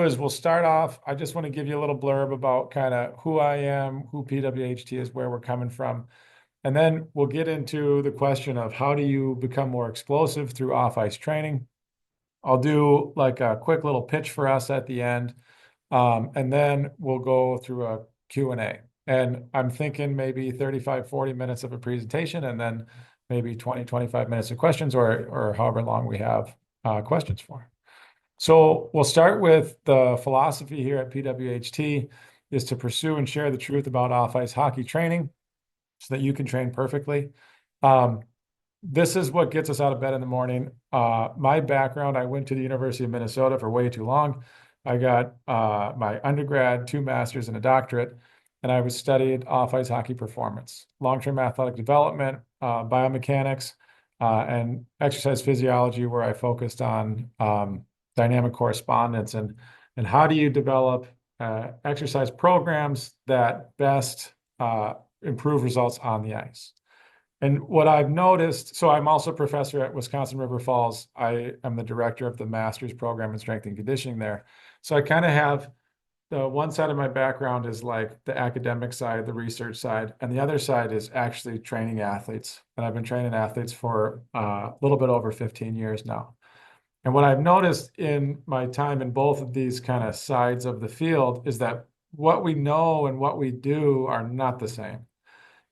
Is we'll start off. I just want to give you a little blurb about kind of who I am, who PWHT is, where we're coming from. And then we'll get into the question of how do you become more explosive through off-ice training. I'll do like a quick little pitch for us at the end. And then we'll go through a Q&A. And I'm thinking maybe 35, 40 minutes of a presentation and then maybe 20, 25 minutes of questions or however long we have questions for. So we'll start with the philosophy here at PWHT is to pursue and share the truth about off-ice hockey training so that you can train perfectly. This is what gets us out of bed in the morning. My background, I went to the University of Minnesota for way too long. I got my undergrad, 2 masters and a doctorate, and I was studied off-ice hockey performance, long-term athletic development, biomechanics, and exercise physiology, where I focused on dynamic correspondence and how do you develop exercise programs that best improve results on the ice. And what I've noticed, so I'm also a professor at Wisconsin River Falls. I am the director of the master's program in strength and conditioning there. So I kind of have the one side of my background is like the academic side, the research side, and the other side is actually training athletes. And I've been training athletes for a little bit over 15 years now. And what I've noticed in my time in both of these kind of sides of the field is that what we know and what we do are not the same.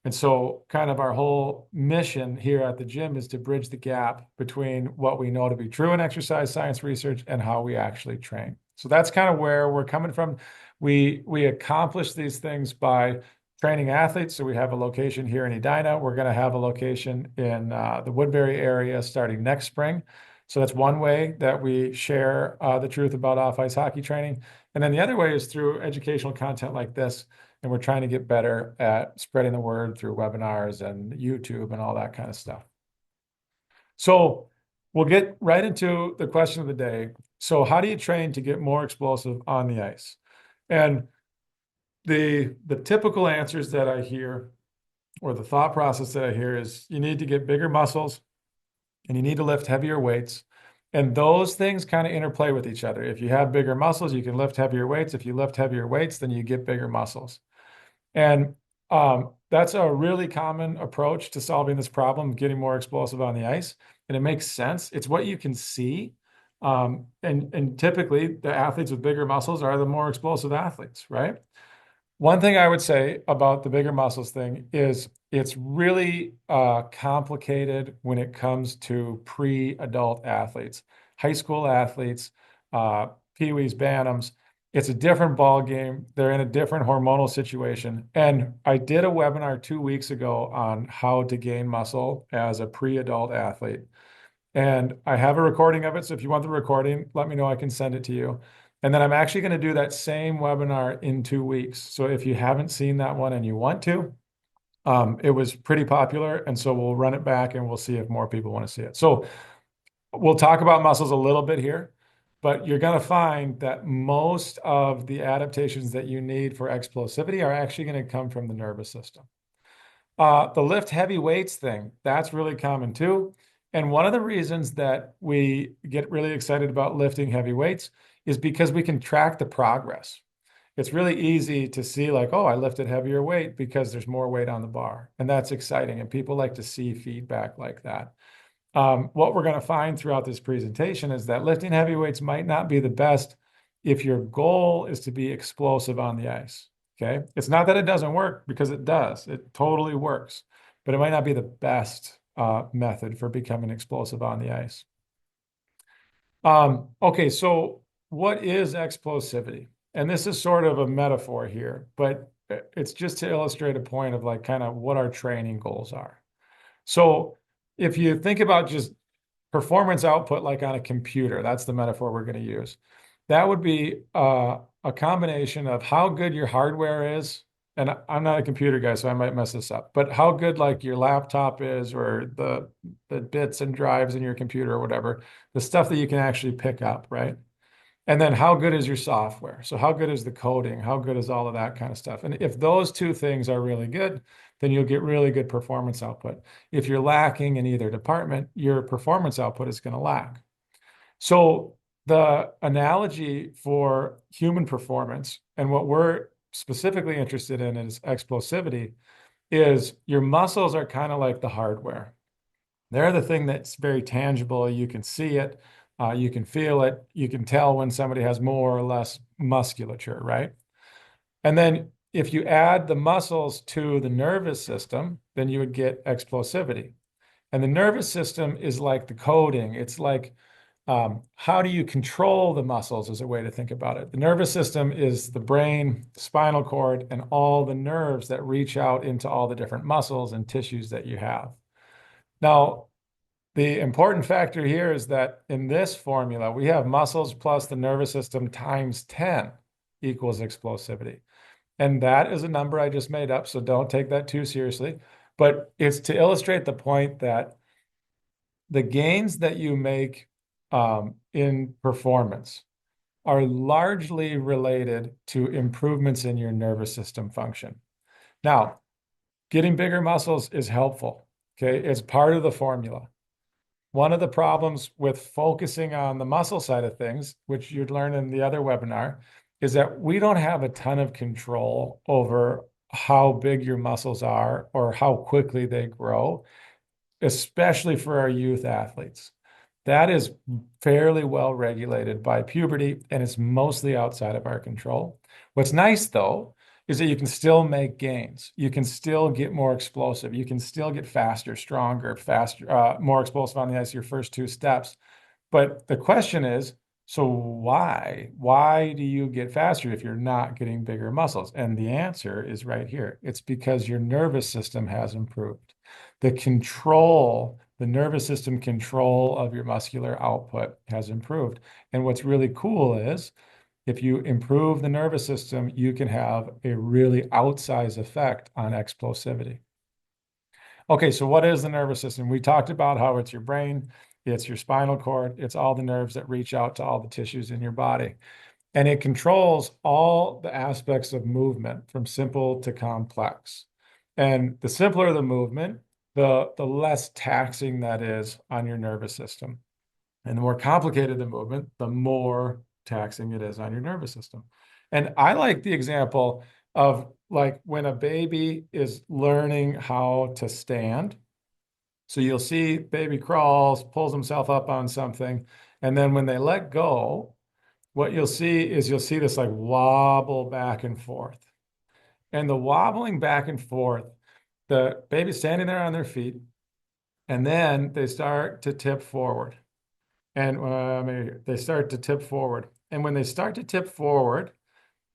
And so kind of our whole mission here at the gym is to bridge the gap between what we know to be true in exercise science research and how we actually train. So that's kind of where we're coming from. We accomplish these things by training athletes. So we have a location here in Edina. We're going to have a location in the Woodbury area starting next spring. So that's one way that we share the truth about off-ice hockey training. And then the other way is through educational content like this. And we're trying to get better at spreading the word through webinars and YouTube and all that kind of stuff. So we'll get right into the question of the day. So how do you train to get more explosive on the ice? And the typical answers that I hear, or the thought process that I hear, is you need to get bigger muscles and you need to lift heavier weights. And those things kind of interplay with each other. If you have bigger muscles, you can lift heavier weights. If you lift heavier weights, then you get bigger muscles. And that's a really common approach to solving this problem, getting more explosive on the ice. And it makes sense. It's what you can see. And typically, the athletes with bigger muscles are the more explosive athletes, right? One thing I would say about the bigger muscles thing is it's really complicated when it comes to pre-adult athletes, high school athletes, peewees, bantams. It's a different ball game. They're in a different hormonal situation. And I did a webinar 2 weeks ago on how to gain muscle as a pre-adult athlete. And I have a recording of it. So if you want the recording, let me know. I can send it to you. And then I'm actually going to do that same webinar in 2 weeks. So if you haven't seen that one and you want to, it was pretty popular. And so we'll run it back and we'll see if more people want to see it. So we'll talk about muscles a little bit here, but you're going to find that most of the adaptations that you need for explosivity are actually going to come from the nervous system. The lift heavy weights thing, that's really common too. And one of the reasons that we get really excited about lifting heavy weights is because we can track the progress. It's really easy to see like, oh, I lifted heavier weight because there's more weight on the bar. And that's exciting. And people like to see feedback like that. What we're going to find throughout this presentation is that lifting heavy weights might not be the best if your goal is to be explosive on the ice. Okay. It's not that it doesn't work, because it does. It totally works, but it might not be the best method for becoming explosive on the ice. Okay, so what is explosivity? And this is sort of a metaphor here, but it's just to illustrate a point of like kind of what our training goals are. So if you think about just performance output, like on a computer, that's the metaphor we're going to use. That would be a combination of how good your hardware is. And I'm not a computer guy, so I might mess this up, but how good like your laptop is, or the bits and drives in your computer or whatever, the stuff that you can actually pick up, right? And then how good is your software? So how good is the coding? How good is all of that kind of stuff? And if those two things are really good, then you'll get really good performance output. If you're lacking in either department, your performance output is going to lack. So the analogy for human performance and what we're specifically interested in is explosivity is your muscles are kind of like the hardware. They're the thing that's very tangible. You can see it, you can feel it, you can tell when somebody has more or less musculature, right? And then if you add the muscles to the nervous system, then you would get explosivity. And the nervous system is like the coding. It's like how do you control the muscles is a way to think about it. The nervous system is the brain, the spinal cord, and all the nerves that reach out into all the different muscles and tissues that you have. Now, the important factor here is that in this formula, we have muscles plus the nervous system times 10 equals explosivity. And that is a number I just made up, so don't take that too seriously. But it's to illustrate the point that the gains that you make in performance are largely related to improvements in your nervous system function. Now, getting bigger muscles is helpful. Okay, it's part of the formula. One of the problems with focusing on the muscle side of things, which you'd learn in the other webinar, is that we don't have a ton of control over how big your muscles are or how quickly they grow, especially for our youth athletes. That is fairly well regulated by puberty, and it's mostly outside of our control. What's nice, though, is that you can still make gains. You can still get more explosive. You can still get faster, stronger, faster, more explosive on the ice your first two steps. But the question is, so why? Why do you get faster if you're not getting bigger muscles? And the answer is right here. It's because your nervous system has improved. The nervous system control of your muscular output has improved. And what's really cool is if you improve the nervous system, you can have a really outsized effect on explosivity. Okay, so what is the nervous system? We talked about how it's your brain, it's your spinal cord, it's all the nerves that reach out to all the tissues in your body. And it controls all the aspects of movement from simple to complex. And the simpler the movement, the less taxing that is on your nervous system. And the more complicated the movement, the more taxing it is on your nervous system. And I like the example of like when a baby is learning how to stand. So you'll see baby crawls, pulls himself up on something, and then when they let go, what you'll see is you'll see this like wobble back and forth. And the wobbling back and forth, the baby's standing there on their feet, and then they start to tip forward. And they start to tip forward. And when they start to tip forward,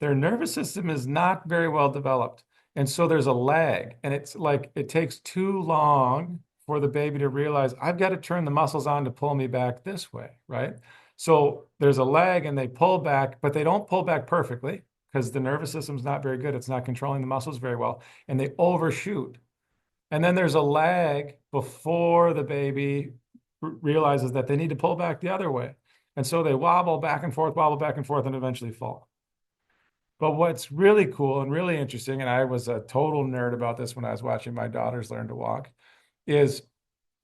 their nervous system is not very well developed. And so there's a lag. And it's like it takes too long for the baby to realize, I've got to turn the muscles on to pull me back this way, right? So there's a lag and they pull back, but they don't pull back perfectly because the nervous system's not very good. It's not controlling the muscles very well. And they overshoot. And then there's a lag before the baby realizes that they need to pull back the other way. And so they wobble back and forth, and eventually fall. But what's really cool and really interesting, and I was a total nerd about this when I was watching my daughters learn to walk, is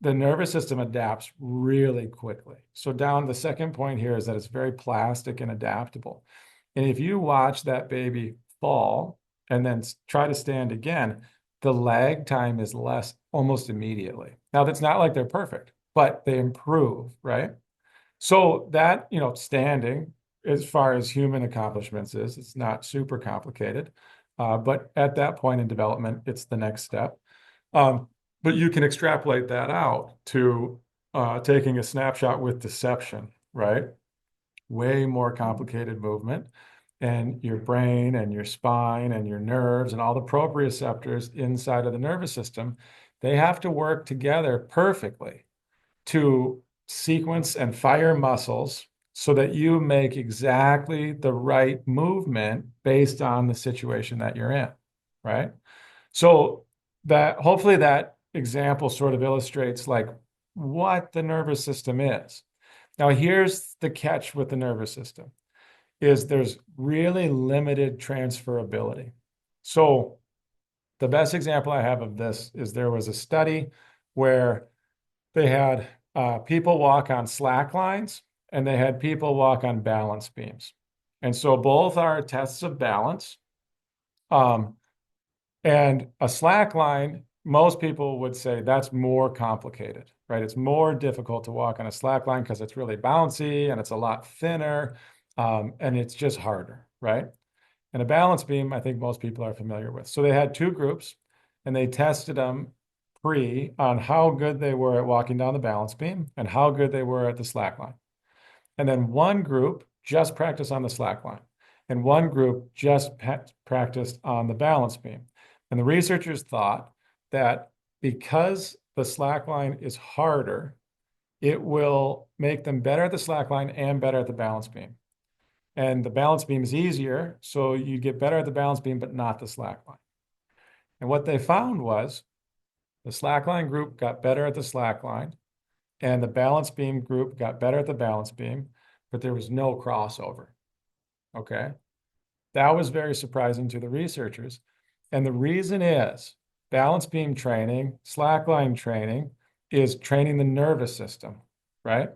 the nervous system adapts really quickly. So down the second point here is that it's very plastic and adaptable. And if you watch that baby fall and then try to stand again, the lag time is less almost immediately. Now, that's not like they're perfect, but they improve, right? So that, standing as far as human accomplishments is, it's not super complicated. But at that point in development, it's the next step. But you can extrapolate that out to taking a snapshot with deception, right? Way more complicated movement. And your brain and your spine and your nerves and all the proprioceptors inside of the nervous system, they have to work together perfectly to sequence and fire muscles so that you make exactly the right movement based on the situation that you're in, right? So that hopefully that example sort of illustrates like what the nervous system is. Now, here's the catch with the nervous system is there's really limited transferability. So the best example I have of this is there was a study where they had people walk on slack lines and they had people walk on balance beams. And so both are tests of balance. Um, and a slack line, most people would say that's more complicated, right? It's more difficult to walk on a slack line because it's really bouncy and it's a lot thinner, and it's just harder, right? And a balance beam, I think most people are familiar with. So they had two groups and they tested them pre on how good they were at walking down the balance beam and how good they were at the slack line. And then one group just practiced on the slack line, and one group just practiced on the balance beam. And the researchers thought that because the slack line is harder, it will make them better at the slack line and better at the balance beam. And the balance beam is easier, so you get better at the balance beam, but not the slack line. And what they found was the slack line group got better at the slack line, and the balance beam group got better at the balance beam, but there was no crossover. Okay. That was very surprising to the researchers. And the reason is balance beam training, slackline training is training the nervous system, right?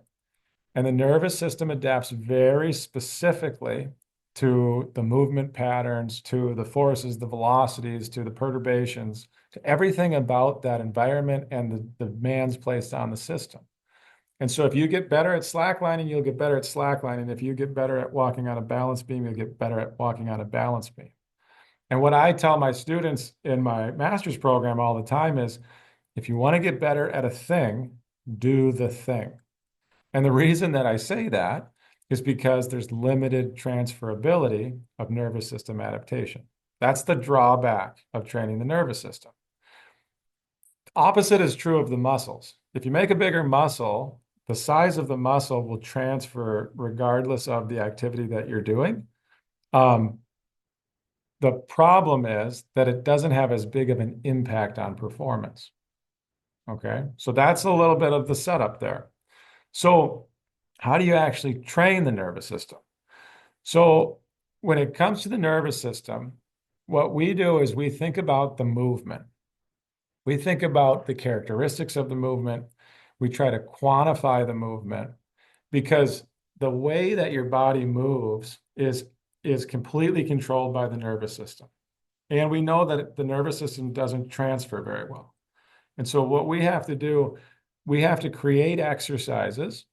And the nervous system adapts very specifically to the movement patterns, to the forces, the velocities, to the perturbations, to everything about that environment and the demands placed on the system. And so if you get better at slacklining, you'll get better at slacklining. If you get better at walking on a balance beam, you'll get better at walking on a balance beam. And what I tell my students in my master's program all the time is, if you want to get better at a thing, do the thing. And the reason that I say that is because there's limited transferability of nervous system adaptation. That's the drawback of training the nervous system. Opposite is true of the muscles. If you make a bigger muscle, the size of the muscle will transfer regardless of the activity that you're doing. The problem is that it doesn't have as big of an impact on performance. Okay, so that's a little bit of the setup there. So how do you actually train the nervous system? So when it comes to the nervous system, what we do is we think about the movement. We think about the characteristics of the movement. We try to quantify the movement because the way that your body moves is completely controlled by the nervous system. And we know that the nervous system doesn't transfer very well. And so what we have to do, we have to create exercises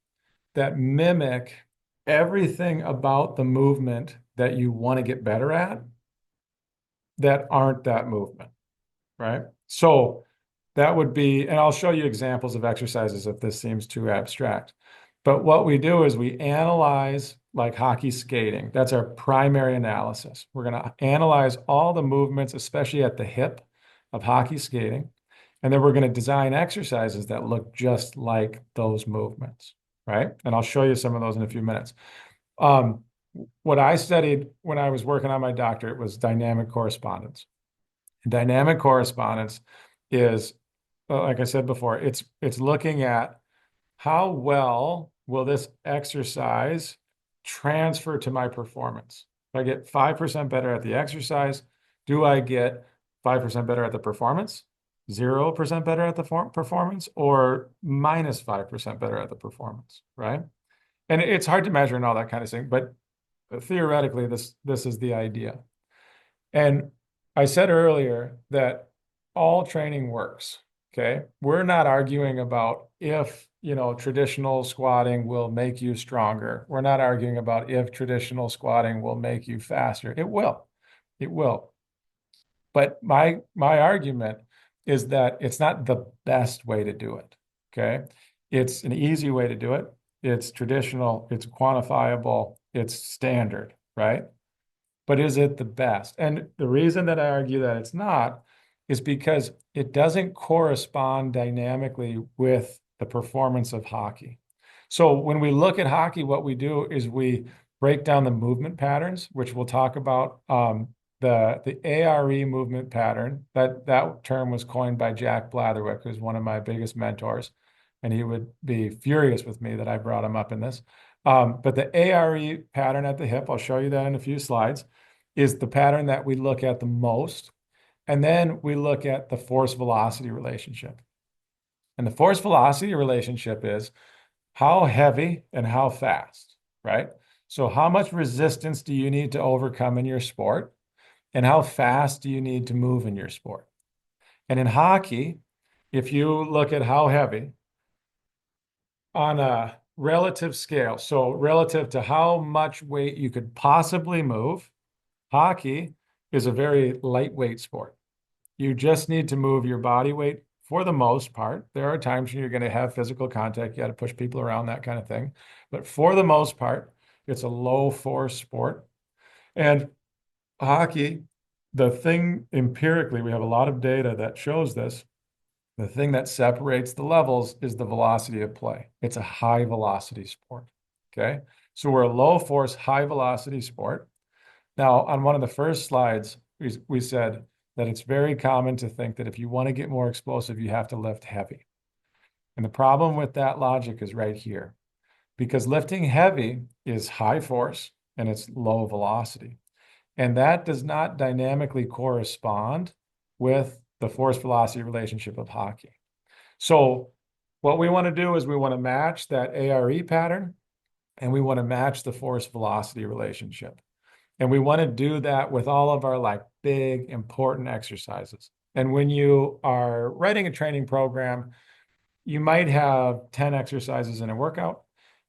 that mimic everything about the movement that you want to get better at that aren't that movement, right? So that would be, and I'll show you examples of exercises if this seems too abstract. But what we do is we analyze like hockey skating. That's our primary analysis. We're going to analyze all the movements, especially at the hip of hockey skating. And then we're going to design exercises that look just like those movements, right? And I'll show you some of those in a few minutes. What I studied when I was working on my doctorate was dynamic correspondence. And dynamic correspondence is, like I said before, it's looking at how well will this exercise transfer to my performance. If I get 5% better at the exercise, do I get 5% better at the performance, 0% better at the performance, or minus 5% better at the performance, right? And it's hard to measure and all that kind of thing, but theoretically, this is the idea. And I said earlier that all training works, okay? We're not arguing about if, traditional squatting will make you stronger. We're not arguing about if traditional squatting will make you faster. It will. It will. But my argument is that it's not the best way to do it, okay? It's an easy way to do it. It's traditional, it's quantifiable, it's standard, right? But is it the best? And the reason that I argue that it's not is because it doesn't correspond dynamically with the performance of hockey. So when we look at hockey, what we do is we break down the movement patterns, which we'll talk about. The ARE movement pattern, that term was coined by Jack Blatherwick, who's one of my biggest mentors, and he would be furious with me that I brought him up in this. But the ARE pattern at the hip, I'll show you that in a few slides, is the pattern that we look at the most. And then we look at the force velocity relationship. And the force velocity relationship is how heavy and how fast, right? So how much resistance do you need to overcome in your sport? And how fast do you need to move in your sport? And in hockey, if you look at how heavy on a relative scale, so relative to how much weight you could possibly move, hockey is a very lightweight sport. You just need to move your body weight for the most part. There are times when you're going to have physical contact. You got to push people around, that kind of thing. But for the most part, it's a low force sport. And hockey, the thing empirically, we have a lot of data that shows this. The thing that separates the levels is the velocity of play. It's a high velocity sport. Okay. So we're a low force, high velocity sport. Now, on one of the first slides, we said that it's very common to think that if you want to get more explosive, you have to lift heavy. And the problem with that logic is right here, because lifting heavy is high force and it's low velocity. And that does not dynamically correspond with the force velocity relationship of hockey. So what we want to do is we want to match that ARE pattern and we want to match the force velocity relationship. And we want to do that with all of our like big important exercises. And when you are writing a training program, you might have 10 exercises in a workout,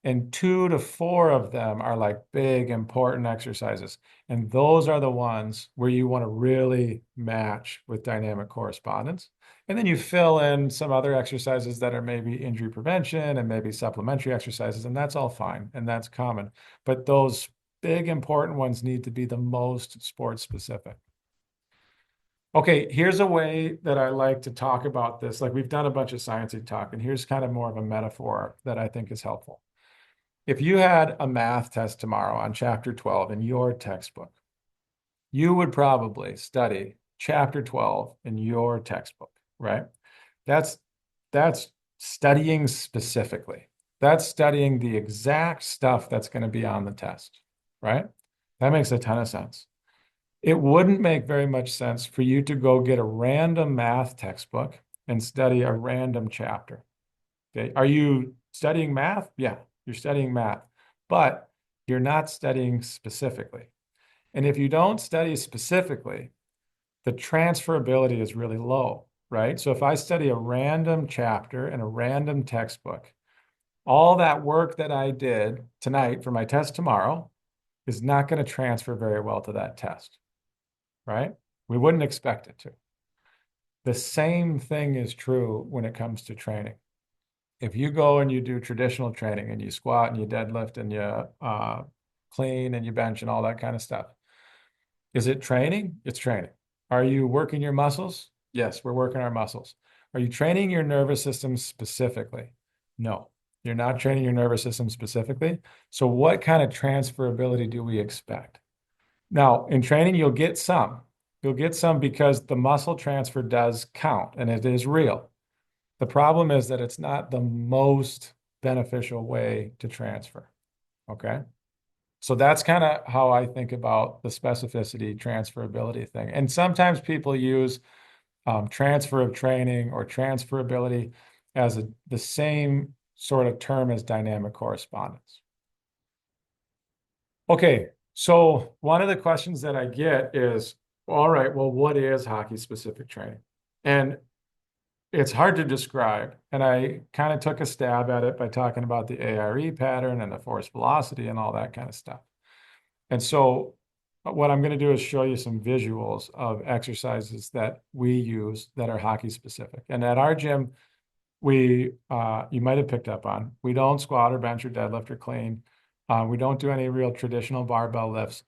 and 2 to 4 of them are like big important exercises. And those are the ones where you want to really match with dynamic correspondence. And then you fill in some other exercises that are maybe injury prevention and maybe supplementary exercises, and that's all fine and that's common. But those big important ones need to be the most sport specific. Okay, here's a way that I like to talk about this. Like we've done a bunch of sciencey talk, and here's kind of more of a metaphor that I think is helpful. If you had a math test tomorrow on chapter 12 in your textbook, you would probably study chapter 12 in your textbook, right? That's that's studying specifically. That's studying the exact stuff that's going to be on the test, right? That makes a ton of sense. It wouldn't make very much sense for you to go get a random math textbook and study a random chapter. Okay. Are you studying math? Yeah, you're studying math, but you're not studying specifically. And if you don't study specifically, the transferability is really low, right? So if I study a random chapter in a random textbook, all that work that I did tonight for my test tomorrow is not going to transfer very well to that test, right? We wouldn't expect it to. The same thing is true when it comes to training. If you go and you do traditional training and you squat and you deadlift and you clean and you bench and all that kind of stuff, is it training? It's training. Are you working your muscles? Yes, we're working our muscles. Are you training your nervous system specifically? No, you're not training your nervous system specifically. So what kind of transferability do we expect? Now, in training, you'll get some. You'll get some because the muscle transfer does count and it is real. The problem is that it's not the most beneficial way to transfer. Okay. So that's kind of how I think about the specificity transferability thing. And sometimes people use transfer of training or transferability as the same sort of term as dynamic correspondence. Okay, so one of the questions that I get is, all right, well, what is hockey specific training? And it's hard to describe. And I kind of took a stab at it by talking about the ARE pattern and the force velocity and all that kind of stuff. And so what I'm going to do is show you some visuals of exercises that we use that are hockey specific. And at our gym, we you might have picked up on, we don't squat or bench or deadlift or clean. We don't do any real traditional barbell lifts.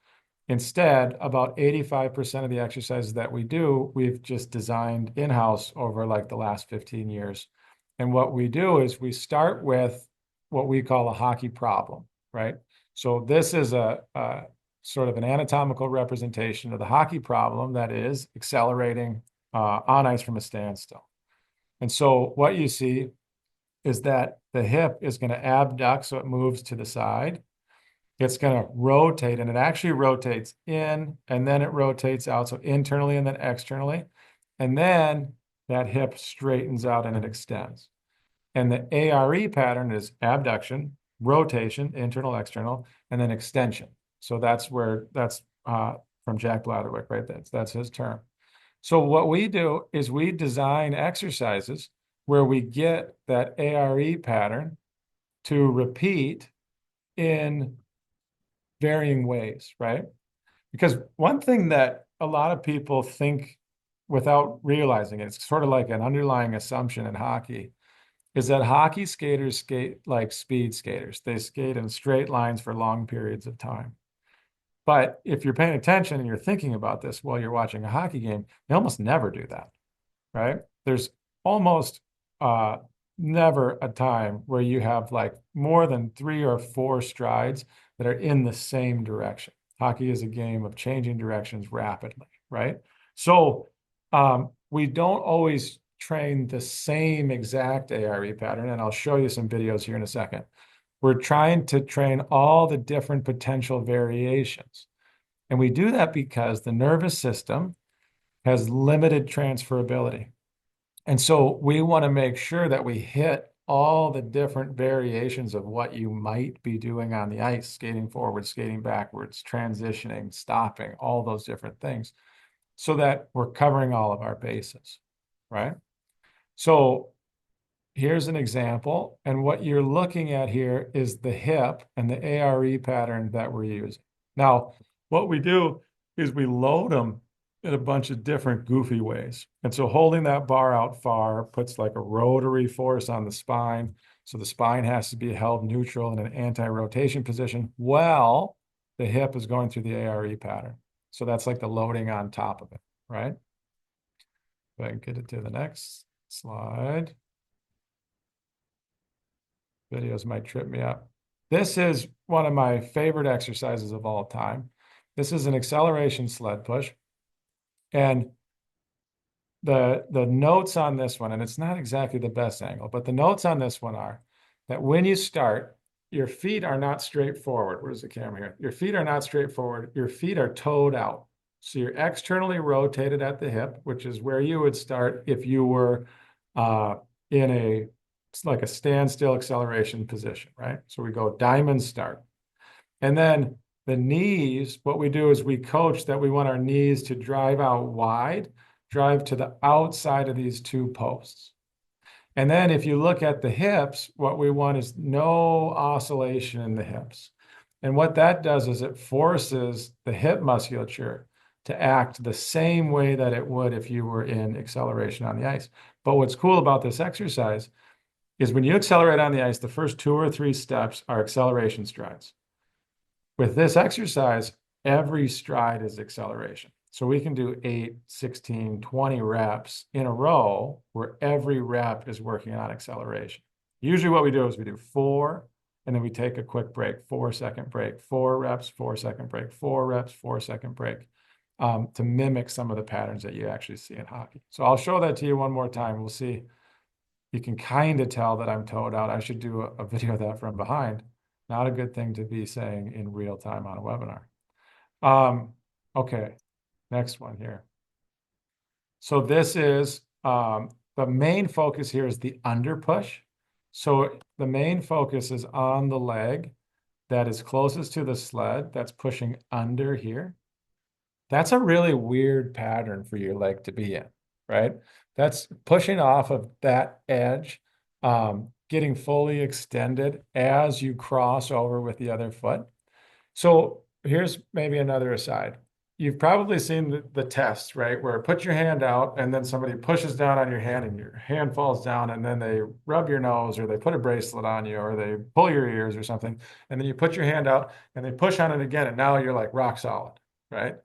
Instead, about 85% of the exercises that we do, we've just designed in-house over like the last 15 years. And what we do is we start with what we call a hockey problem, right? So this is a sort of an anatomical representation of the hockey problem that is accelerating on ice from a standstill. And so what you see is that the hip is going to abduct, so it moves to the side. It's going to rotate, and it actually rotates in, and then it rotates out, so internally and then externally. And then that hip straightens out and it extends. And the ARE pattern is abduction, rotation, internal, external, and then extension. So that's from Jack Blatherwick, right? That's his term. So what we do is we design exercises where we get that ARE pattern to repeat in varying ways, right? Because one thing that a lot of people think without realizing it, it's sort of like an underlying assumption in hockey, is that hockey skaters skate like speed skaters. They skate in straight lines for long periods of time. But if you're paying attention and you're thinking about this while you're watching a hockey game, they almost never do that, right? There's almost uh, never a time where you have like more than 3 or 4 strides that are in the same direction. Hockey is a game of changing directions rapidly, right? So we don't always train the same exact ARE pattern, and I'll show you some videos here in a second. We're trying to train all the different potential variations. And we do that because the nervous system has limited transferability. And so we want to make sure that we hit all the different variations of what you might be doing on the ice, skating forward, skating backwards, transitioning, stopping, all those different things, so that we're covering all of our bases, right? So here's an example. And what you're looking at here is the hip and the ARE pattern that we're using. Now, what we do is we load them in a bunch of different goofy ways. And so holding that bar out far puts like a rotary force on the spine. So the spine has to be held neutral in an anti-rotation position while the hip is going through the ARE pattern. So that's like the loading on top of it, right? If I can get it to the next slide. Videos might trip me up. This is one of my favorite exercises of all time. This is an acceleration sled push. And the notes on this one, and it's not exactly the best angle, but the notes on this one are that when you start, your feet are not straight forward. Where's the camera here? Your feet are not straight forward. Your feet are toed out. So you're externally rotated at the hip, which is where you would start if you were in it's like a standstill acceleration position, right? So we go diamond start. And then the knees, what we do is we coach that we want our knees to drive out wide, drive to the outside of these 2 posts. And then if you look at the hips, what we want is no oscillation in the hips. And what that does is it forces the hip musculature to act the same way that it would if you were in acceleration on the ice. But what's cool about this exercise is when you accelerate on the ice, the first 2 or 3 steps are acceleration strides. With this exercise, every stride is acceleration. So we can do 8, 16, 20 reps in a row where every rep is working on acceleration. Usually what we do is we do 4, and then we take a quick break, 4-second break, 4 reps, 4-second break, 4 reps, 4-second break, to mimic some of the patterns that you actually see in hockey. So I'll show that to you one more time. We'll see. You can kind of tell that I'm toed out. I should do a video of that from behind. Not a good thing to be saying in real time on a webinar. Okay, next one here. So this is, the main focus here is the under push. So the main focus is on the leg that is closest to the sled, that's pushing under here. That's a really weird pattern for your leg to be in, right? That's pushing off of that edge, getting fully extended as you cross over with the other foot. So here's maybe another aside. You've probably seen the test, right? Where put your hand out and then somebody pushes down on your hand and your hand falls down and then they rub your nose or they put a bracelet on you or they pull your ears or something. And then you put your hand out and they push on it again and now you're like rock solid, right?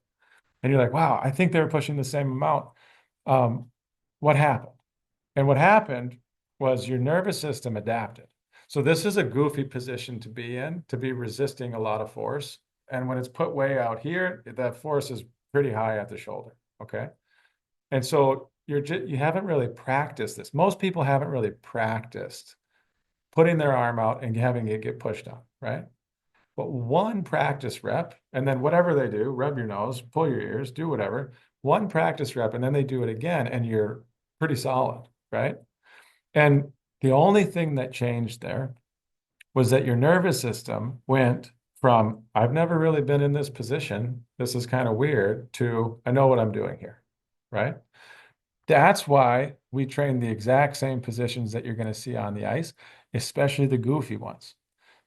And you're like, wow, I think they were pushing the same amount. What happened? And what happened was your nervous system adapted. So this is a goofy position to be in, to be resisting a lot of force. And when it's put way out here, that force is pretty high at the shoulder, okay? And so you haven't really practiced this. Most people haven't really practiced putting their arm out and having it get pushed on, right? But one practice rep, and then whatever they do, rub your nose, pull your ears, do whatever, one practice rep, and then they do it again, and you're pretty solid, right? And The only thing that changed there was that your nervous system went from, I've never really been in this position, this is kind of weird, to, I know what I'm doing here, right? That's why we train the exact same positions that you're going to see on the ice, especially the goofy ones.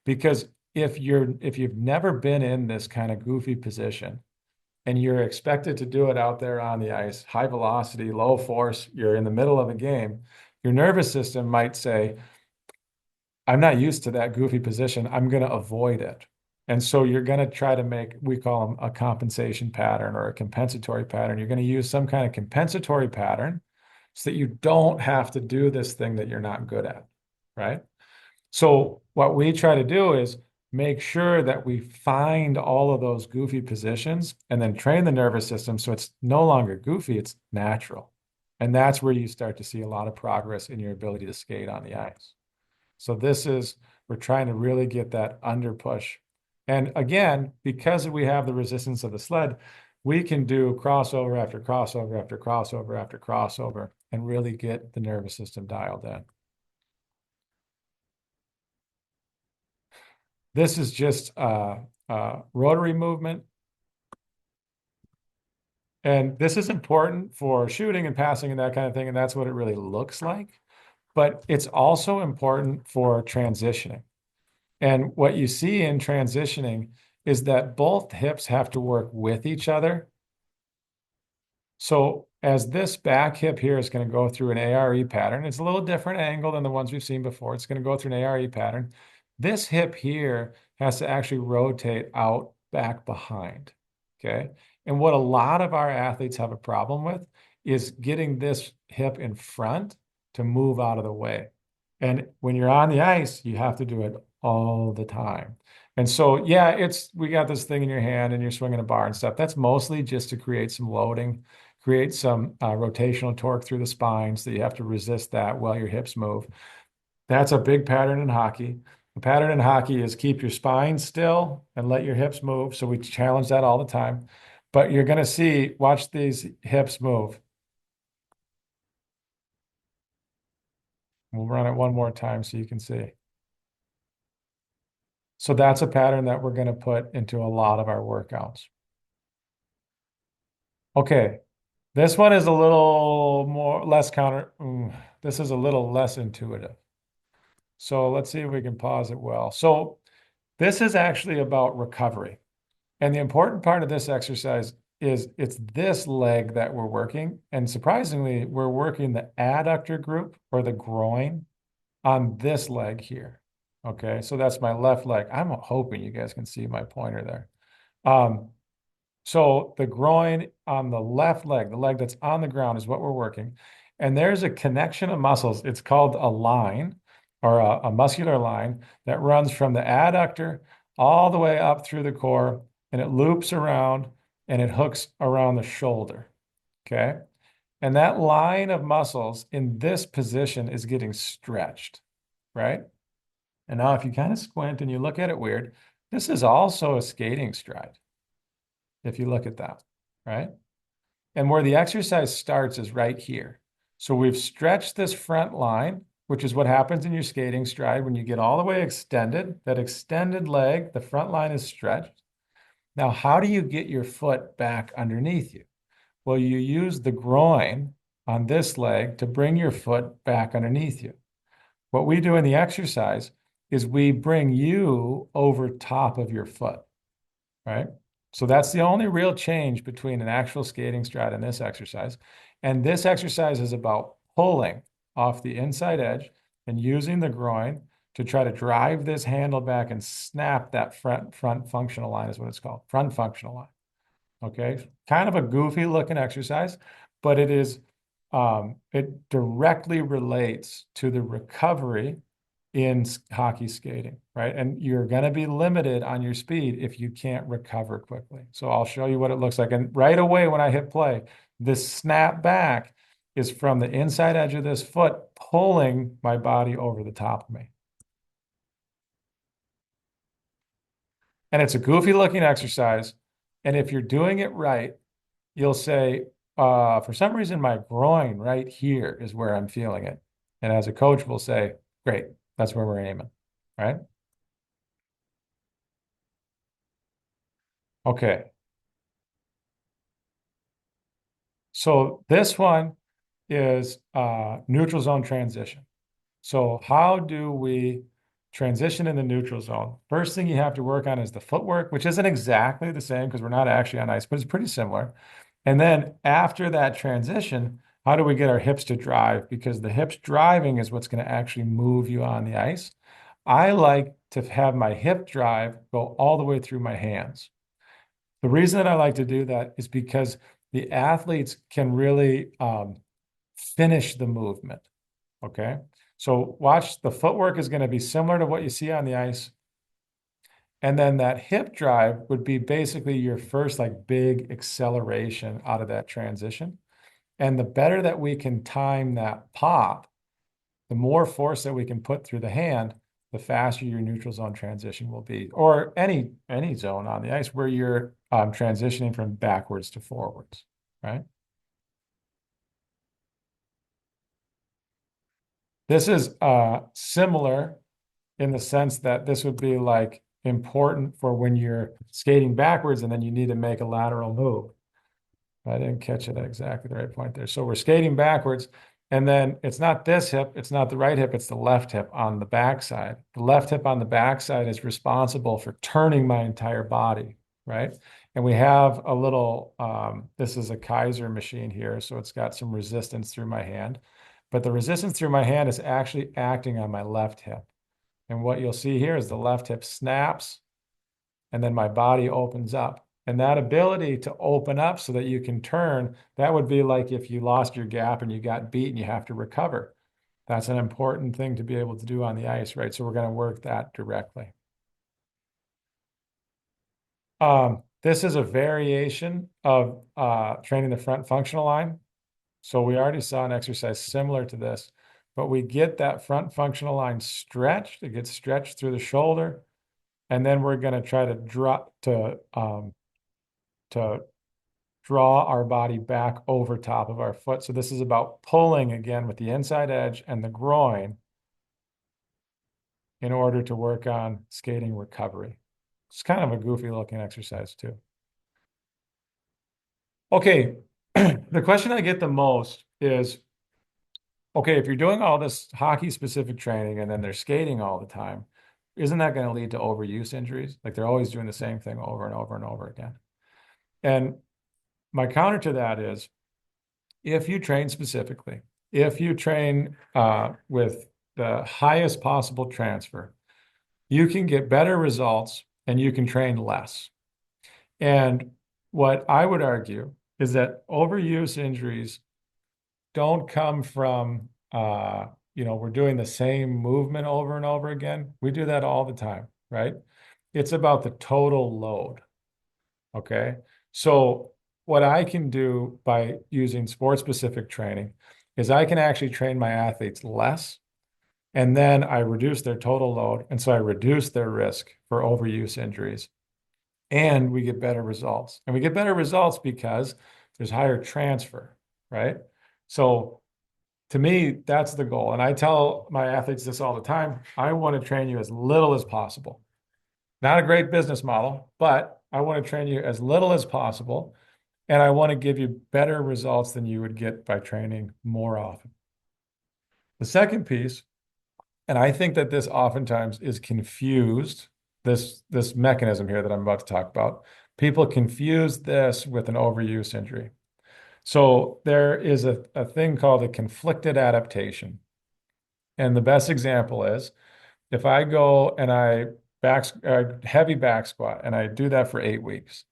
Because if you've never been in this kind of goofy position and you're expected to do it out there on the ice, high velocity, low force, you're in the middle of a game, your nervous system might say, I'm not used to that goofy position. I'm going to avoid it. And so you're going to try to make, we call them a compensation pattern or a compensatory pattern. You're going to use some kind of compensatory pattern so that you don't have to do this thing that you're not good at, right? So what we try to do is make sure that we find all of those goofy positions and then train the nervous system so it's no longer goofy, it's natural. And that's where you start to see a lot of progress in your ability to skate on the ice. So we're trying to really get that under push. And again, because we have the resistance of the sled, we can do crossover after crossover after crossover after crossover and really get the nervous system dialed in. This is just rotary movement. And this is important for shooting and passing and that kind of thing. And that's what it really looks like. But it's also important for transitioning. And what you see in transitioning is that both hips have to work with each other. So as this back hip here is going to go through an ARE pattern, it's a little different angle than the ones we've seen before. It's going to go through an ARE pattern. This hip here has to actually rotate out back behind. Okay. And what a lot of our athletes have a problem with is getting this hip in front to move out of the way. And when you're on the ice, you have to do it all the time. And so, yeah, we got this thing in your hand and you're swinging a bar and stuff. That's mostly just to create some loading, create some rotational torque through the spine so you have to resist that while your hips move. That's a big pattern in hockey. The pattern in hockey is keep your spine still and let your hips move. So we challenge that all the time. But you're going to see, watch these hips move. We'll run it one more time so you can see. So that's a pattern that we're going to put into a lot of our workouts. Okay, this one is a little more less this is a little less intuitive. So let's see if we can pause it well. So this is actually about recovery. And the important part of this exercise is it's this leg that we're working. And surprisingly, we're working the adductor group or the groin on this leg here. Okay, so that's my left leg. I'm hoping you guys can see my pointer there. So the groin on the left leg, the leg that's on the ground is what we're working. And there's a connection of muscles. It's called a line or a muscular line that runs from the adductor all the way up through the core and it loops around and it hooks around the shoulder. Okay. And that line of muscles in this position is getting stretched, right? And now if you kind of squint and you look at it weird, this is also a skating stride if you look at that, right? And where the exercise starts is right here. So we've stretched this front line, which is what happens in your skating stride when you get all the way extended, that extended leg, the front line is stretched. Now, how do you get your foot back underneath you? Well, you use the groin on this leg to bring your foot back underneath you. What we do in the exercise is we bring you over top of your foot, right? So that's the only real change between an actual skating stride and this exercise. And this exercise is about pulling off the inside edge and using the groin to try to drive this handle back and snap that front functional line is what it's called, front functional line. Okay, kind of a goofy looking exercise, but it directly relates to the recovery in hockey skating, right? And you're going to be limited on your speed if you can't recover quickly. So I'll show you what it looks like. And right away when I hit play, this snap back is from the inside edge of this foot pulling my body over the top of me. And it's a goofy looking exercise. And if you're doing it right, you'll say, for some reason, my groin right here is where I'm feeling it. And as a coach, we'll say, great, that's where we're aiming, right? Okay. So this one is neutral zone transition. So how do we transition in the neutral zone? First thing you have to work on is the footwork, which isn't exactly the same because we're not actually on ice, but it's pretty similar. And then after that transition, how do we get our hips to drive? Because the hips driving is what's going to actually move you on the ice. I like to have my hip drive go all the way through my hands. The reason that I like to do that is because the athletes can really finish the movement. Okay. So watch, the footwork is going to be similar to what you see on the ice. And then that hip drive would be basically your first like big acceleration out of that transition. And the better that we can time that pop, the more force that we can put through the hand, the faster your neutral zone transition will be, or any zone on the ice where you're transitioning from backwards to forwards, right? This is similar in the sense that this would be like important for when you're skating backwards and then you need to make a lateral move. I didn't catch it at exactly the right point there. So we're skating backwards, and then it's not this hip, it's not the right hip, it's the left hip on the backside. The left hip on the backside is responsible for turning my entire body, right? And we have a little, this is a Kaiser machine here, so it's got some resistance through my hand. But the resistance through my hand is actually acting on my left hip. And what you'll see here is the left hip snaps and then my body opens up. And that ability to open up so that you can turn, that would be like if you lost your gap and you got beat and you have to recover. That's an important thing to be able to do on the ice, right? So we're going to work that directly. This is a variation of training the front functional line. So we already saw an exercise similar to this, but we get that front functional line stretched. It gets stretched through the shoulder. And then we're going to try to to draw our body back over top of our foot. So this is about pulling again with the inside edge and the groin in order to work on skating recovery. It's kind of a goofy looking exercise too. Okay, the question I get the most is, okay, if you're doing all this hockey specific training and then they're skating all the time, isn't that going to lead to overuse injuries? Like they're always doing the same thing over and over and over again. And my counter to that is if you train specifically, if you train with the highest possible transfer, you can get better results and you can train less. And what I would argue is that overuse injuries don't come from, we're doing the same movement over and over again. We do that all the time, right? It's about the total load. Okay. So what I can do by using sport-specific training is I can actually train my athletes less, and then I reduce their total load. And so I reduce their risk for overuse injuries. And we get better results. And we get better results because there's higher transfer, right? So to me, that's the goal. And I tell my athletes this all the time. I want to train you as little as possible. Not a great business model, but I want to train you as little as possible. And I want to give you better results than you would get by training more often. The second piece, and I think that this oftentimes is confused, this mechanism here that I'm about to talk about, people confuse this with an overuse injury. So there is a thing called a conflicted adaptation. And the best example is if I go and I heavy back squat and I do that for 8 weeks,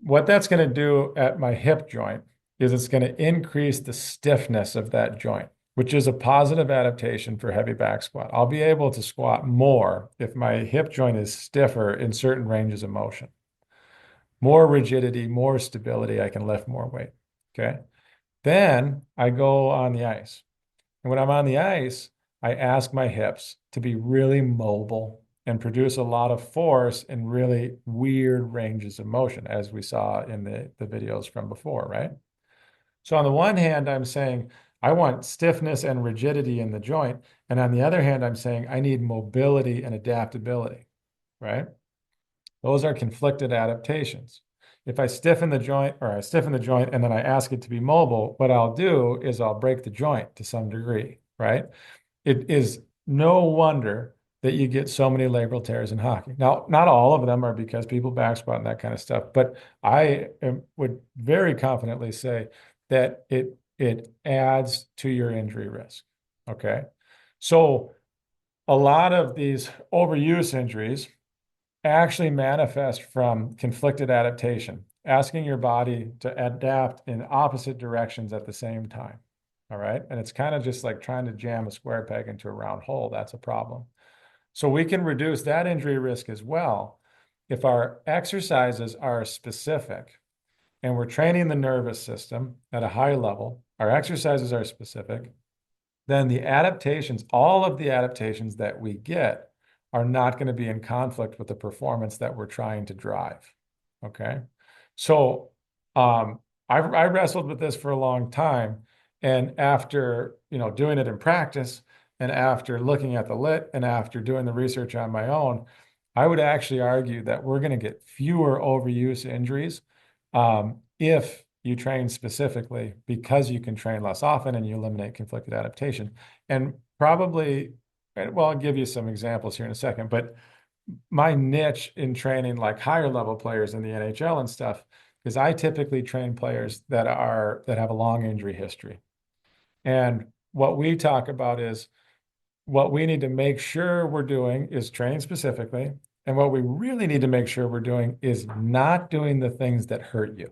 what that's going to do at my hip joint is it's going to increase the stiffness of that joint, which is a positive adaptation for heavy back squat. I'll be able to squat more if my hip joint is stiffer in certain ranges of motion. More rigidity, more stability, I can lift more weight. Okay. Then I go on the ice. And when I'm on the ice, I ask my hips to be really mobile and produce a lot of force in really weird ranges of motion, as we saw in the videos from before, right? So on the one hand, I'm saying I want stiffness and rigidity in the joint. And on the other hand, I'm saying I need mobility and adaptability, right? Those are conflicted adaptations. If I stiffen the joint or I stiffen the joint and then I ask it to be mobile, what I'll do is I'll break the joint to some degree, right? It is no wonder that you get so many labral tears in hockey. Now, not all of them are because people back squat and that kind of stuff, but would very confidently say that it adds to your injury risk. Okay. So a lot of these overuse injuries actually manifest from conflicted adaptation, asking your body to adapt in opposite directions at the same time. All right. And it's kind of just like trying to jam a square peg into a round hole. That's a problem. So we can reduce that injury risk as well if our exercises are specific and we're training the nervous system at a high level, our exercises are specific, then the adaptations, all of the adaptations that we get are not going to be in conflict with the performance that we're trying to drive. Okay. So I wrestled with this for a long time. And after, doing it in practice and after looking at the lit and after doing the research on my own, I would actually argue that we're going to get fewer overuse injuries if you train specifically because you can train less often and you eliminate conflicted adaptation. And probably, well, I'll give you some examples here in a second, but my niche in training like higher level players in the NHL and stuff is I typically train players that have a long injury history. And what we talk about is what we need to make sure we're doing is train specifically. And what we really need to make sure we're doing is not doing the things that hurt you.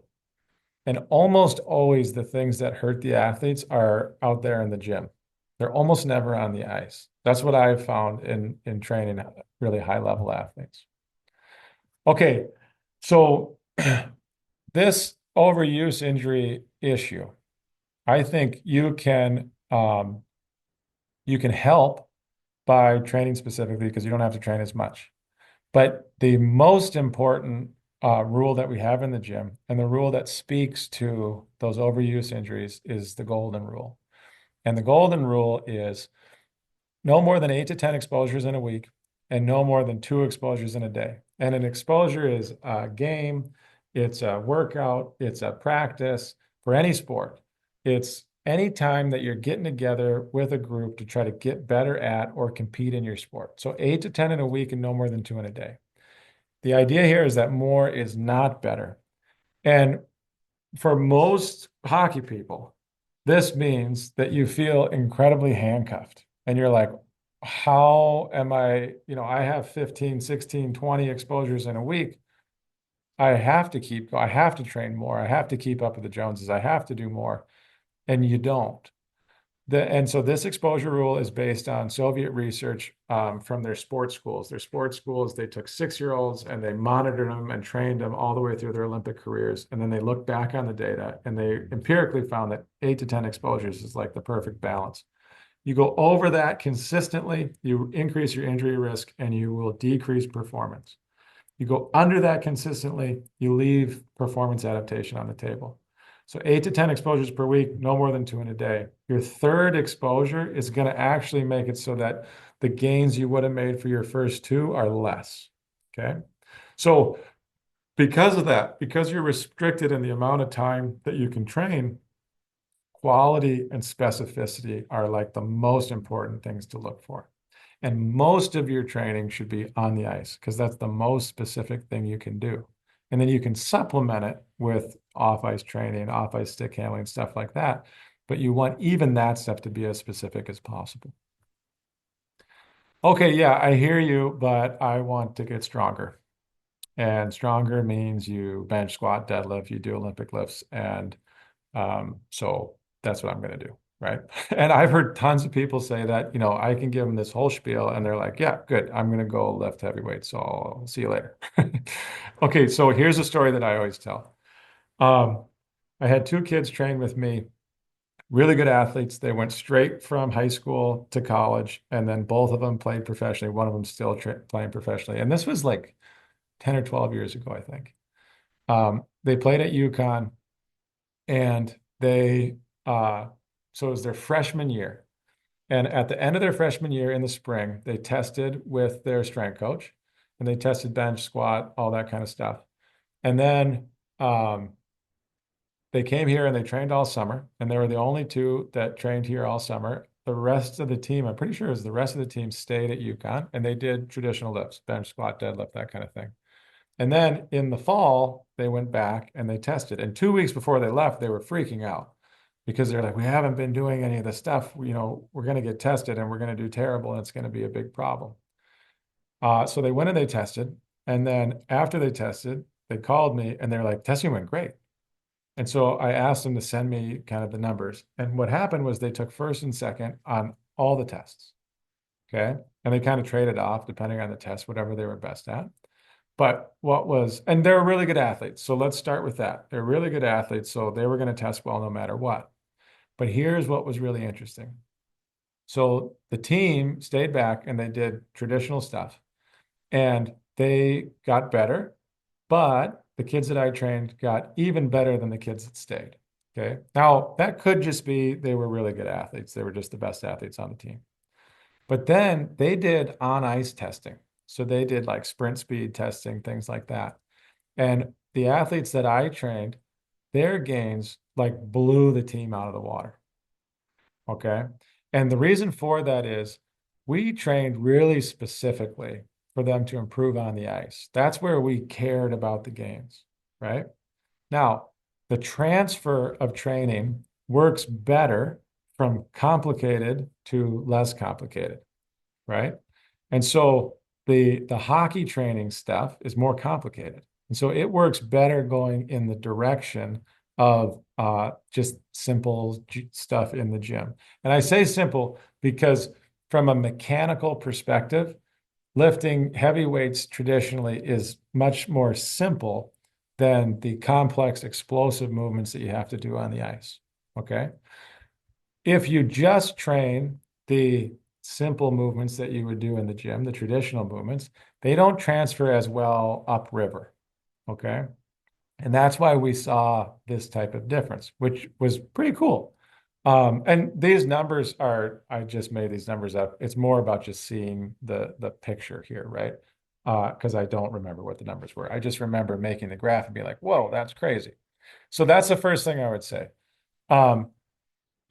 And almost always the things that hurt the athletes are out there in the gym. They're almost never on the ice. That's what I've found in training really high level athletes. Okay, so this overuse injury issue, I think you can help by training specifically because you don't have to train as much. But the most important rule that we have in the gym and the rule that speaks to those overuse injuries is the golden rule. And the golden rule is no more than 8 to 10 exposures in a week and no more than 2 exposures in a day. And an exposure is a game, it's a workout, it's a practice for any sport. It's any time that you're getting together with a group to try to get better at or compete in your sport. So 8 to 10 in a week and no more than 2 in a day. The idea here is that more is not better. And for most hockey people, this means that you feel incredibly handcuffed. And you're like, how am I have 15, 16, 20 exposures in a week. I have to train more. I have to keep up with the Joneses. I have to do more. And you don't. And so this exposure rule is based on Soviet research from their sports schools. Their sports schools, they took 6-year-olds and they monitored them and trained them all the way through their Olympic careers. And then they looked back on the data and they empirically found that 8 to 10 exposures is like the perfect balance. You go over that consistently, you increase your injury risk and you will decrease performance. You go under that consistently, you leave performance adaptation on the table. So 8 to 10 exposures per week, no more than 2 in a day. Your third exposure is going to actually make it so that the gains you would have made for your first 2 are less. Okay. So because of that, because you're restricted in the amount of time that you can train, quality and specificity are like the most important things to look for. And most of your training should be on the ice because that's the most specific thing you can do. And then you can supplement it with off-ice training, off-ice stick handling, stuff like that. But you want even that stuff to be as specific as possible. Okay, yeah, I hear you, but I want to get stronger. And stronger means you bench, squat, deadlift, you do Olympic lifts. And so that's what I'm going to do. Right. And I've heard tons of people say that, I can give them this whole spiel and they're like, yeah, good. I'm going to go lift heavyweight. So I'll see you later. Okay. So here's a story that I always tell. I had 2 kids train with me, really good athletes. They went straight from high school to college, and then both of them played professionally. One of them still playing professionally. And this was like 10 or 12 years ago, I think. They played at UConn and they So it was their freshman year. And at the end of their freshman year in the spring, they tested with their strength coach and they tested bench, squat, all that kind of stuff. And then they came here and they trained all summer, and they were the only two that trained here all summer. The rest of the team, I'm pretty sure it was the rest of the team stayed at UConn and they did traditional lifts, bench, squat, deadlift, that kind of thing. And then in the fall, they went back and they tested. And 2 weeks before they left, they were freaking out because they're like, we haven't been doing any of the stuff. We're going to get tested and we're going to do terrible and it's going to be a big problem. So they went and they tested. And then after they tested, they called me and they're like, testing went great. And so I asked them to send me kind of the numbers. And what happened was they took first and second on all the tests. Okay. And they kind of traded off depending on the test, whatever they were best at. But and they're really good athletes. So let's start with that. They're really good athletes. So they were going to test well no matter what. But here's what was really interesting. So the team stayed back and they did traditional stuff and they got better. But the kids that I trained got even better than the kids that stayed. Okay. Now, that could just be they were really good athletes. They were just the best athletes on the team. But then they did on ice testing. So they did like sprint speed testing, things like that. And the athletes that I trained, their gains like blew the team out of the water. Okay. And the reason for that is we trained really specifically for them to improve on the ice. That's where we cared about the gains, right? Now, the transfer of training works better from complicated to less complicated, right? And so the hockey training stuff is more complicated. And so it works better going in the direction of just simple stuff in the gym. And I say simple because from a mechanical perspective, lifting heavy weights traditionally is much more simple than the complex explosive movements that you have to do on the ice. Okay. If you just train the simple movements that you would do in the gym, the traditional movements, they don't transfer as well upriver. Okay. And that's why we saw this type of difference, which was pretty cool. And these numbers I just made these numbers up. It's more about just seeing the picture here, right? Because I don't remember what the numbers were. I just remember making the graph and being like, whoa, that's crazy. So that's the first thing I would say. Um,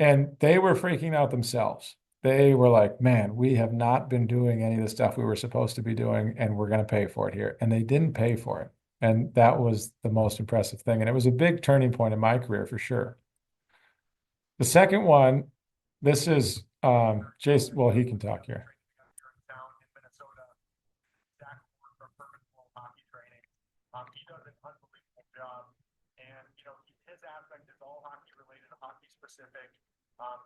and they were freaking out themselves. They were like, man, we have not been doing any of the stuff we were supposed to be doing, and we're going to pay for it here. And they didn't pay for it. And that was the most impressive thing. And it was a big turning point in my career for sure. The second one, this is Jason. Well, he can talk here. Here in town in Minnesota, Zach from Purposeful Hockey Training. He does an unbelievable job, and his aspect is all hockey related, hockey specific.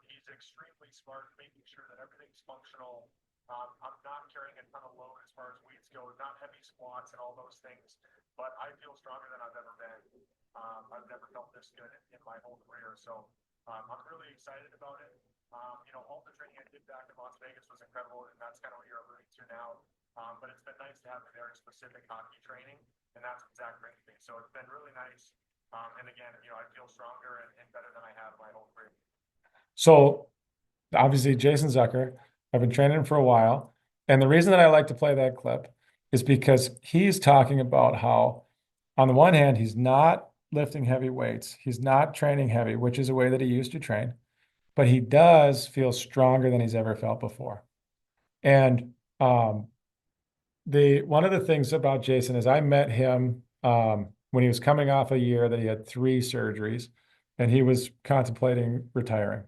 He's extremely smart, making sure that everything's functional. I'm not carrying a ton of load as far as weights go, not heavy squats and all those things, but I feel stronger than I've ever been. I've never felt this good in my whole career, so I'm really excited about it. All the training I did back in Las Vegas was incredible, and that's kind of what you're alluding to now. But it's been nice to have a very specific hockey training, and that's what Zach brings me. So it's been really nice. And again, I feel stronger and better than I have my whole career. So obviously, Jason Zucker, I've been training him for a while. And the reason that I like to play that clip is because he's talking about how, on the one hand, he's not lifting heavy weights, he's not training heavy, which is a way that he used to train, but he does feel stronger than he's ever felt before. And the one of the things about Jason is I met him when he was coming off a year that he had 3 surgeries and he was contemplating retiring.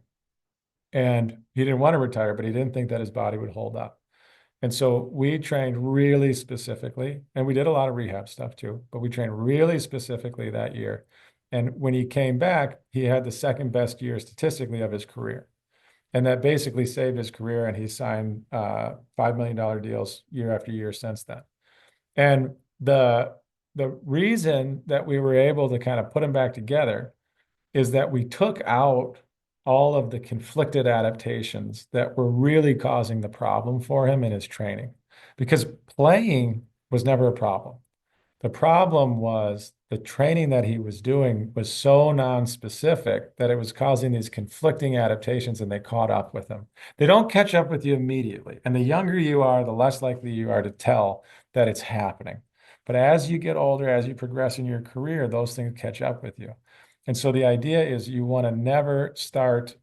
And he didn't want to retire, but he didn't think that his body would hold up. And so we trained really specifically, and we did a lot of rehab stuff too, but we trained really specifically that year. And when he came back, he had the second best year statistically of his career. And that basically saved his career, and he signed $5 million deals year after year since then. And the reason that we were able to kind of put him back together is that we took out all of the conflicted adaptations that were really causing the problem for him in his training. Because playing was never a problem. The problem was the training that he was doing was so non-specific that it was causing these conflicting adaptations and they caught up with him. They don't catch up with you immediately. And the younger you are, the less likely you are to tell that it's happening. But as you get older, as you progress in your career, those things catch up with you. And so the idea is you want to never start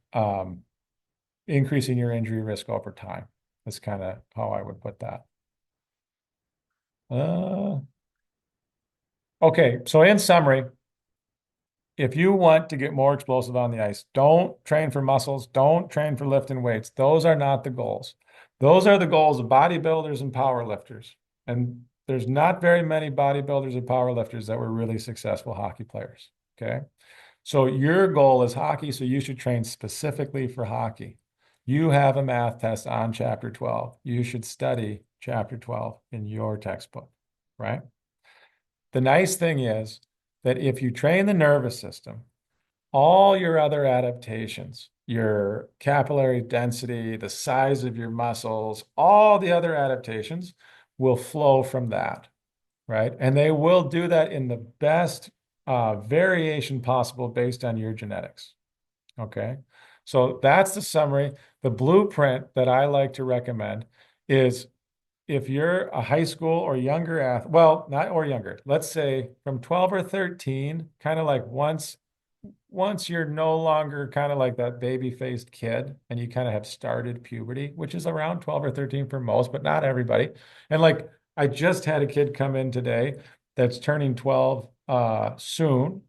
increasing your injury risk over time. That's kind of how I would put that. Uh, okay, so in summary, if you want to get more explosive on the ice, don't train for muscles, don't train for lifting weights. Those are not the goals. Those are the goals of bodybuilders and power lifters. And there's not very many bodybuilders and power lifters that were really successful hockey players. Okay. So your goal is hockey, so you should train specifically for hockey. You have a math test on chapter 12. You should study chapter 12 in your textbook, right? The nice thing is that if you train the nervous system, all your other adaptations, your capillary density, the size of your muscles, all the other adaptations will flow from that, right? And they will do that in the best variation possible based on your genetics. Okay. So that's the summary. The blueprint that I like to recommend is if you're a high school or younger athlete, well, not or younger, let's say from 12 or 13, kind of like once you're no longer kind of like that baby-faced kid and you kind of have started puberty, which is around 12 or 13 for most, but not everybody. And like I just had a kid come in today that's turning 12 soon,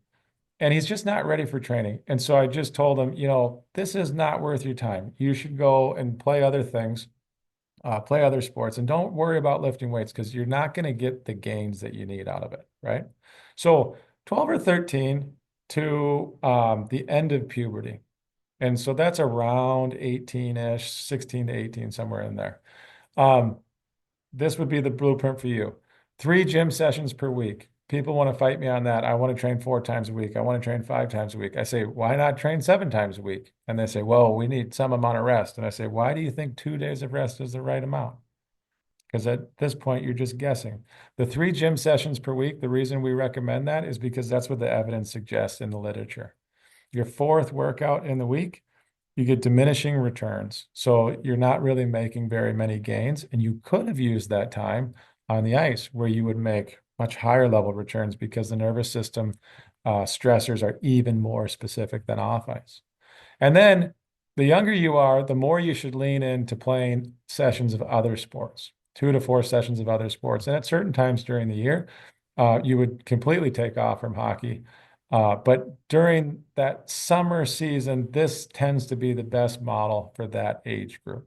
and he's just not ready for training. And so I just told him, this is not worth your time. You should go and play other things, play other sports, and don't worry about lifting weights because you're not going to get the gains that you need out of it, right? So 12 or 13 to the end of puberty. And so that's around 18-ish, 16 to 18, somewhere in there. Um, this would be the blueprint for you. 3 gym sessions per week. People want to fight me on that. I want to train 4 times a week. I want to train 5 times a week. I say, why not train 7 times a week? And they say, well, we need some amount of rest. And I say, why do you think 2 days of rest is the right amount? Because at this point, you're just guessing. The 3 gym sessions per week, the reason we recommend that is because that's what the evidence suggests in the literature. Your fourth workout in the week, you get diminishing returns. So you're not really making very many gains. And you could have used that time on the ice where you would make much higher level returns because the nervous system stressors are even more specific than off ice. And then the younger you are, the more you should lean into playing sessions of other sports, 2 to 4 sessions of other sports. And at certain times during the year, you would completely take off from hockey. But during that summer season, this tends to be the best model for that age group.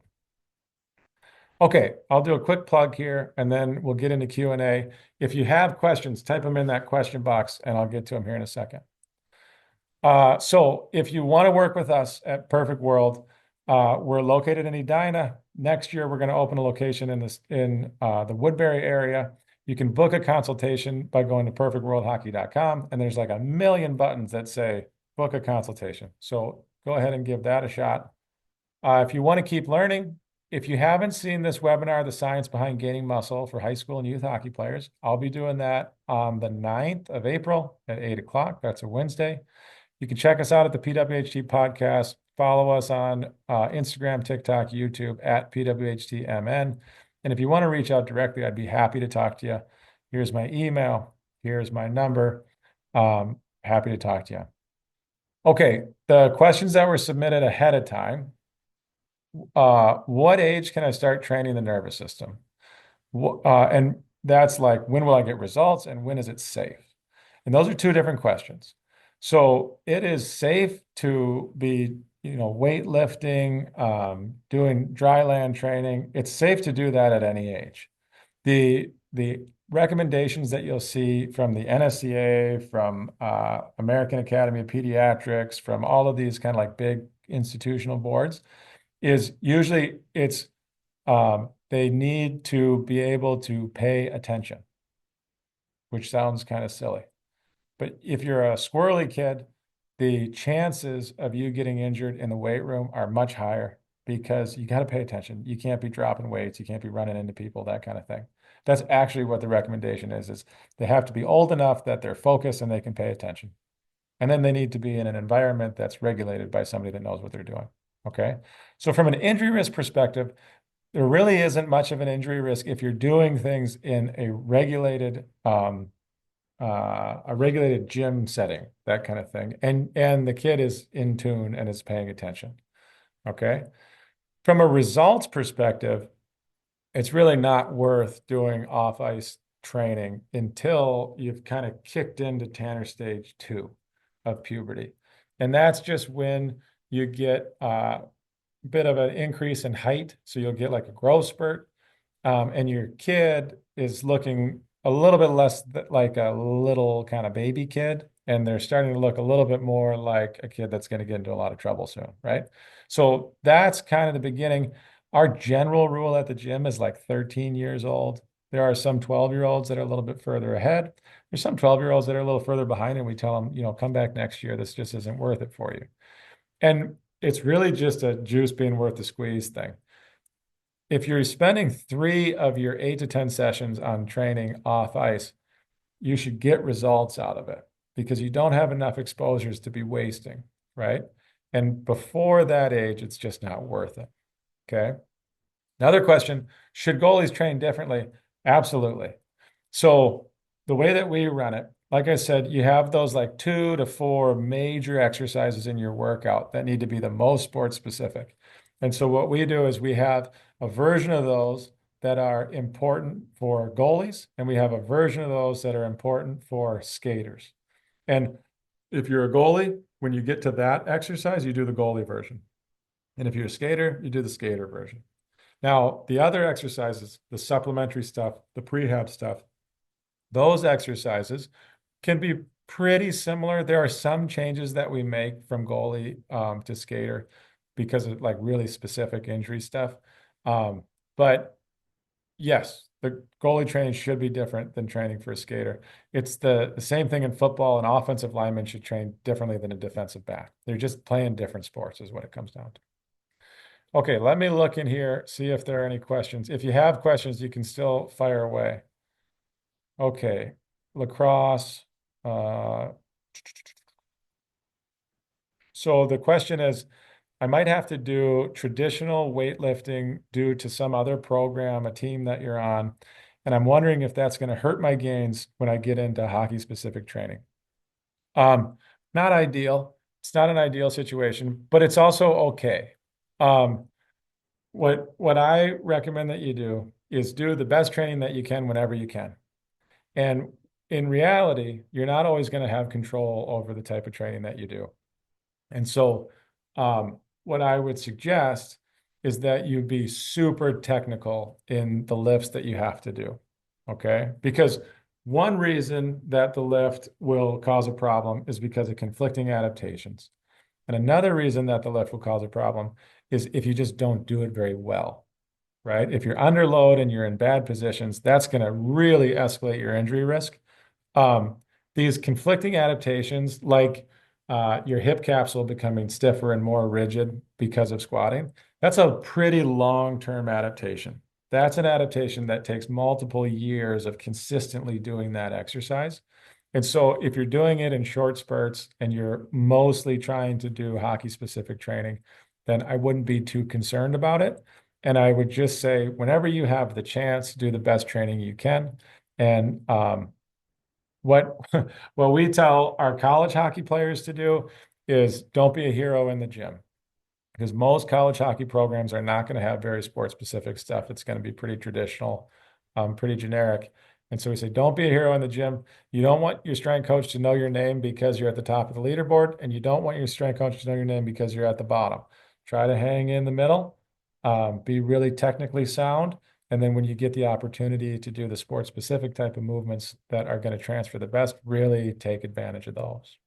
Okay, I'll do a quick plug here and then we'll get into Q&A. If you have questions, type them in that question box and I'll get to them here in a second. So if you want to work with us at Perfect World, we're located in Edina. Next year, we're going to open a location in the Woodbury area. You can book a consultation by going to perfectworldhockey.com, and there's like a million buttons that say book a consultation. So go ahead and give that a shot. If you want to keep learning, if you haven't seen this webinar, The Science Behind Gaining Muscle for High School and Youth Hockey Players, I'll be doing that on the 9th of April at 8 o'clock. That's a Wednesday. You can check us out at the PWHT podcast. Follow us on Instagram, TikTok, YouTube at PWHTMN. And if you want to reach out directly, I'd be happy to talk to you. Here's my email. Here's my number. Happy to talk to you. Okay, the questions that were submitted ahead of time. What age can I start training the nervous system? And that's like, when will I get results and when is it safe? And those are 2 different questions. So it is safe to be, weightlifting, doing dry land training. It's safe to do that at any age. The recommendations that you'll see from the NSCA, from American Academy of Pediatrics, from all of these kind of like big institutional boards, is usually they need to be able to pay attention, which sounds kind of silly. But if you're a squirrely kid, the chances of you getting injured in the weight room are much higher because you got to pay attention. You can't be dropping weights. You can't be running into people, that kind of thing. That's actually what the recommendation is they have to be old enough that they're focused and they can pay attention. And then they need to be in an environment that's regulated by somebody that knows what they're doing. Okay. So from an injury risk perspective, there really isn't much of an injury risk if you're doing things in a regulated gym setting, that kind of thing. And the kid is in tune and is paying attention. Okay. From a results perspective, it's really not worth doing off ice training until you've kind of kicked into Tanner stage 2 of puberty. And that's just when you get a bit of an increase in height. So you'll get like a growth spurt, and your kid is looking a little bit less like a little kind of baby kid, and they're starting to look a little bit more like a kid that's going to get into a lot of trouble soon, right? So that's kind of the beginning. Our general rule at the gym is like 13 years old. There are some 12-year-olds that are a little bit further ahead. There's some 12-year-olds that are a little further behind, and we tell them, come back next year. This just isn't worth it for you. And it's really just a juice being worth the squeeze thing. If you're spending 3 of your 8 to 10 sessions on training off ice, you should get results out of it because you don't have enough exposures to be wasting, right? And before that age, it's just not worth it. Okay. Another question, should goalies train differently? Absolutely. So the way that we run it, like I said, you have those like 2 to 4 major exercises in your workout that need to be the most sport specific. And so what we do is we have a version of those that are important for goalies, and we have a version of those that are important for skaters. And if you're a goalie, when you get to that exercise, you do the goalie version. And if you're a skater, you do the skater version. Now, the other exercises, the supplementary stuff, the prehab stuff, those exercises can be pretty similar. There are some changes that we make from goalie to skater because of like really specific injury stuff. But yes, the goalie training should be different than training for a skater. It's the same thing in football. An offensive lineman should train differently than a defensive back. They're just playing different sports is what it comes down to. Okay, let me look in here, see if there are any questions. If you have questions, you can still fire away. Okay, lacrosse. So the question is, I might have to do traditional weightlifting due to some other program, a team that you're on, and I'm wondering if that's going to hurt my gains when I get into hockey specific training. Not ideal. It's not an ideal situation, but it's also okay. Um, what I recommend that you do is do the best training that you can whenever you can. And in reality, you're not always going to have control over the type of training that you do. And so what I would suggest is that you be super technical in the lifts that you have to do. Okay. Because one reason that the lift will cause a problem is because of conflicting adaptations. And another reason that the lift will cause a problem is if you just don't do it very well, right? If you're under load and you're in bad positions, that's going to really escalate your injury risk. Um, these conflicting adaptations, like your hip capsule becoming stiffer and more rigid because of squatting, that's a pretty long-term adaptation. That's an adaptation that takes multiple years of consistently doing that exercise. And so if you're doing it in short spurts and you're mostly trying to do hockey specific training, then I wouldn't be too concerned about it. And I would just say, whenever you have the chance, do the best training you can. And what what we tell our college hockey players to do is don't be a hero in the gym because most college hockey programs are not going to have very sport specific stuff. It's going to be pretty traditional, pretty generic. And so we say, don't be a hero in the gym. You don't want your strength coach to know your name because you're at the top of the leaderboard, and you don't want your strength coach to know your name because you're at the bottom. Try to hang in the middle, be really technically sound. And then when you get the opportunity to do the sport specific type of movements that are going to transfer the best, really take advantage of those.